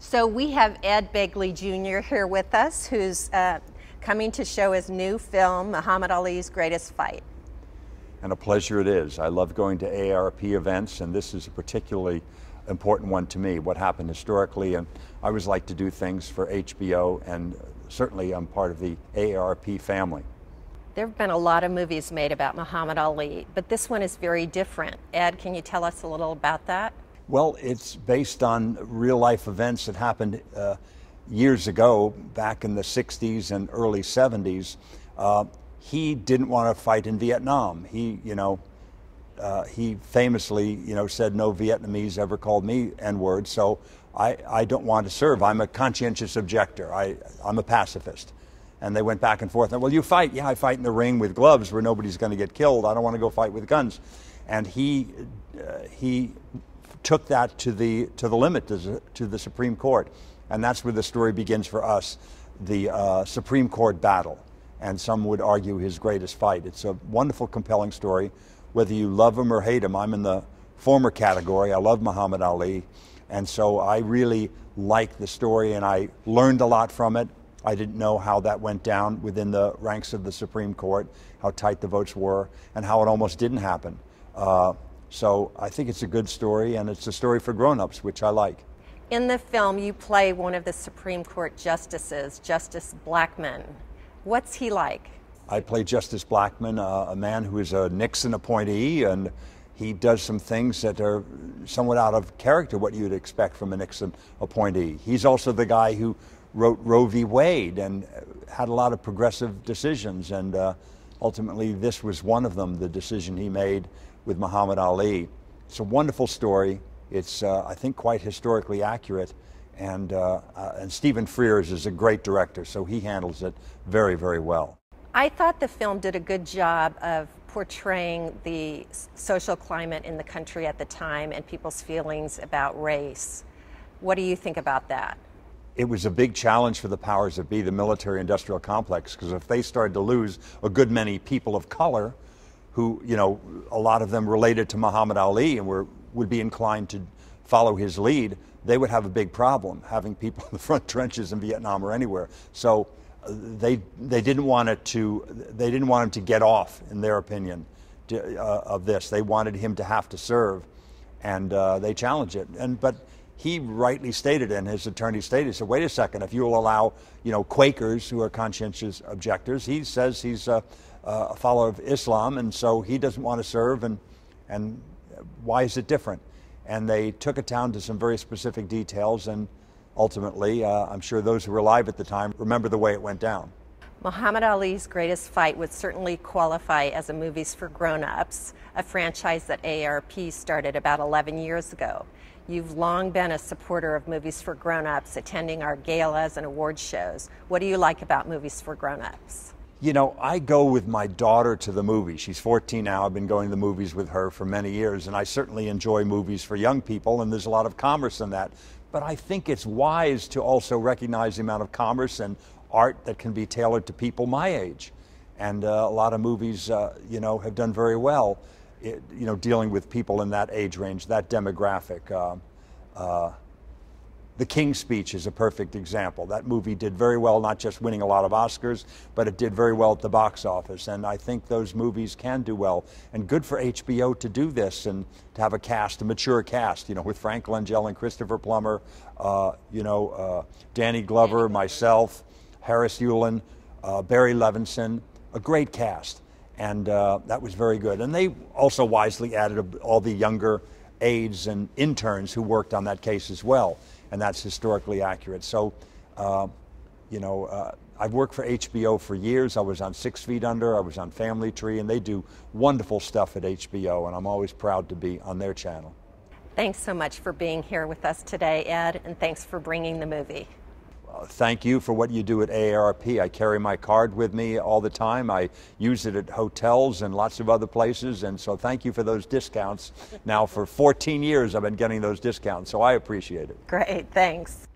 So we have Ed Begley Jr. here with us, who's coming to show his new film, Muhammad Ali's Greatest Fight. And a pleasure it is. I love going to AARP events, and this is a particularly important one to me, what happened historically, and I always like to do things for HBO, and certainly I'm part of the AARP family. There have been a lot of movies made about Muhammad Ali, but this one is very different. Ed, can you tell us a little about that? Well, it's based on real-life events that happened years ago, back in the 60s and early 70s. He didn't want to fight in Vietnam. He famously, said, "No Vietnamese ever called me N-word, so I don't want to serve. I'm a conscientious objector. I'm a pacifist." And they went back and forth. And, "Well, you fight." "Yeah, I fight in the ring with gloves where nobody's going to get killed. I don't want to go fight with guns." And he took that to the limit, to the Supreme Court. And that's where the story begins for us, the Supreme Court battle. And some would argue his greatest fight. It's a wonderful, compelling story. Whether you love him or hate him, I'm in the former category. I love Muhammad Ali. And so I really like the story, and I learned a lot from it. I didn't know how that went down within the ranks of the Supreme Court, how tight the votes were, and how it almost didn't happen. So I think it's a good story, and it's a story for grown-ups, which I like. In the film, you play one of the Supreme Court justices, Justice Blackmun. What's he like? I play Justice Blackmun, a man who is a Nixon appointee, and he does some things that are somewhat out of character, what you'd expect from a Nixon appointee. He's also the guy who wrote Roe v. Wade and had a lot of progressive decisions, and ultimately this was one of them, the decision he made with Muhammad Ali. It's a wonderful story. It's, I think, quite historically accurate, and Stephen Frears is a great director, so he handles it very, very well. I thought the film did a good job of portraying the social climate in the country at the time and people's feelings about race. What do you think about that? It was a big challenge for the powers that be, the military-industrial complex, because if they started to lose a good many people of color, who, a lot of them related to Muhammad Ali and would be inclined to follow his lead, they would have a big problem having people in the front trenches in Vietnam or anywhere. So they didn't want him to get off, in their opinion, of this. They wanted him to have to serve, and they challenged it. But he rightly stated, and his attorney stated, so wait a second, if you will allow, Quakers who are conscientious objectors, he says he's a follower of Islam, and so he doesn't want to serve, and why is it different? And they took it down to some very specific details, and ultimately, I'm sure those who were alive at the time remember the way it went down. Muhammad Ali's Greatest Fight would certainly qualify as a Movies for Grownups, a franchise that AARP started about 11 years ago. You've long been a supporter of Movies for Grownups, attending our galas and award shows. What do you like about Movies for Grownups? I go with my daughter to the movies. She's 14 now. I've been going to the movies with her for many years, and I certainly enjoy movies for young people, and there's a lot of commerce in that. But I think it's wise to also recognize the amount of commerce and art that can be tailored to people my age. And a lot of movies, have done very well, dealing with people in that age range, that demographic. The King's Speech is a perfect example. That movie did very well, not just winning a lot of Oscars, but it did very well at the box office. And I think those movies can do well. And good for HBO to do this and to have a mature cast, with Frank Langella and Christopher Plummer, Danny Glover, myself, Harris Yulin, Barry Levinson, a great cast. And that was very good. And they also wisely added all the younger aides and interns who worked on that case as well. And that's historically accurate. So, I've worked for HBO for years. I was on 6 Feet Under, I was on Family Tree, and they do wonderful stuff at HBO, and I'm always proud to be on their channel. Thanks so much for being here with us today, Ed, and thanks for bringing the movie. Thank you for what you do at AARP. I carry my card with me all the time. I use it at hotels and lots of other places, and so thank you for those discounts. Now for 14 years I've been getting those discounts, so I appreciate it. Great, thanks.